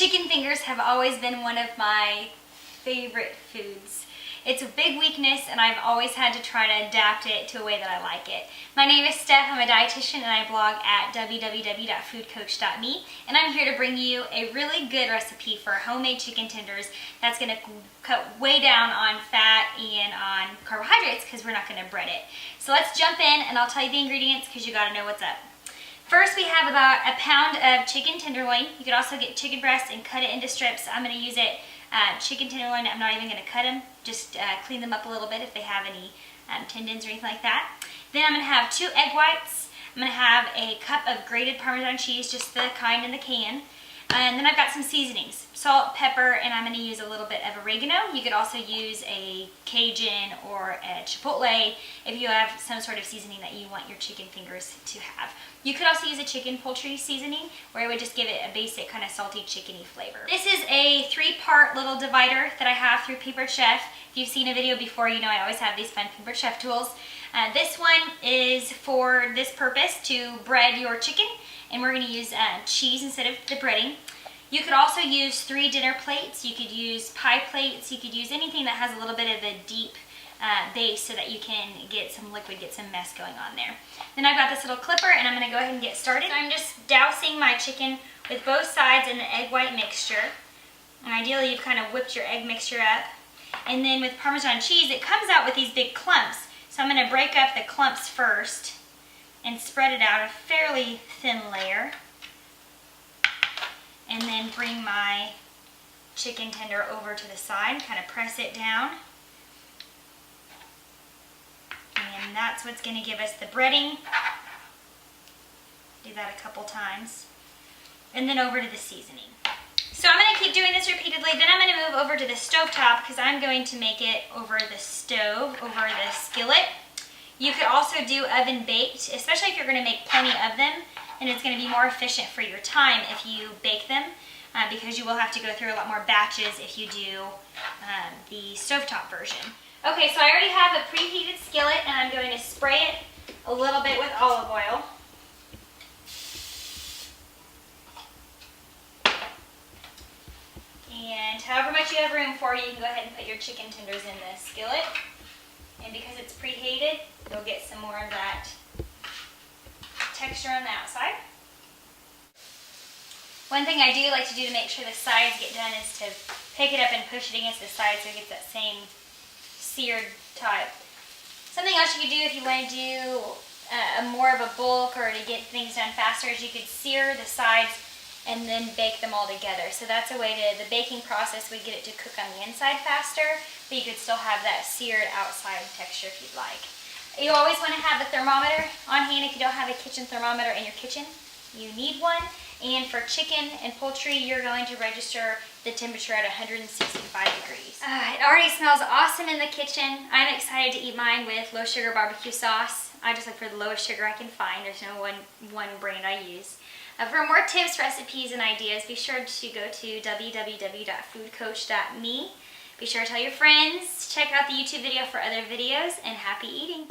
Chicken fingers have always been one of my favorite foods. It's a big weakness and I've always had to try to adapt it to a way that I like it. My name is Steph, I'm a dietitian and I blog at www.foodcoachme, and I'm here to bring you a really good recipe for homemade chicken tenders that's going to cut way down on fat and on carbohydrates because we're not going to bread it. So let's jump in and I'll tell you the ingredients because you got to know what's up. First, we have about a pound of chicken tenderloin. You could also get chicken breast and cut it into strips. I'm going to use it chicken tenderloin. I'm not even going to cut them, just clean them up a little bit if they have any tendons or anything like that. Then I'm going to have 2 egg whites. I'm going to have a cup of grated Parmesan cheese, just the kind in the can. And then I've got some seasonings, salt, pepper, and I'm going to use a little bit of oregano. You could also use a Cajun or a Chipotle if you have some sort of seasoning that you want your chicken fingers to have. You could also use a chicken poultry seasoning where it would just give it a basic kind of salty chickeny flavor. This is a 3-part little divider that I have through Paper Chef. If you've seen a video before, you know I always have these fun Paper Chef tools. This one is for this purpose, to bread your chicken, and we're going to use cheese instead of the breading. You could also use 3 dinner plates. You could use pie plates. You could use anything that has a little bit of a deep base so that you can get some liquid, get some mess going on there. Then I've got this little clipper and I'm going to go ahead and get started. I'm just dousing my chicken with both sides in the egg white mixture. And ideally you've kind of whipped your egg mixture up. And then with Parmesan cheese, it comes out with these big clumps. So I'm going to break up the clumps first and spread it out a fairly thin layer. And then bring my chicken tender over to the side, kind of press it down. And that's what's going to give us the breading. Do that a couple times. And then over to the seasoning. So I'm going to keep doing this repeatedly. Then I'm going to move over to the stovetop because I'm going to make it over the stove, over the skillet. You could also do oven baked, especially if you're going to make plenty of them. And it's going to be more efficient for your time if you bake them because you will have to go through a lot more batches if you do the stovetop version. Okay, so I already have a preheated skillet and I'm going to spray it a little bit with olive oil. And however much you have room for, you can go ahead and put your chicken tenders in the skillet. And because it's preheated, you'll get some more of that texture on the outside. One thing I do like to do to make sure the sides get done is to pick it up and push it against the side so it gets that same seared type. Something else you could do if you want to do more of a bulk or to get things done faster is you could sear the sides and then bake them all together. So that's a way to, the baking process would get it to cook on the inside faster, but you could still have that seared outside texture if you'd like. You always want to have a thermometer on hand. If you don't have a kitchen thermometer in your kitchen, you need one. And for chicken and poultry, you're going to register the temperature at 165 degrees. It already smells awesome in the kitchen. I'm excited to eat mine with low sugar barbecue sauce. I just look for the lowest sugar I can find. There's no one brand I use. For more tips, recipes, and ideas, be sure to go to www.foodcoachme. Be sure to tell your friends, check out the YouTube video for other videos, and happy eating!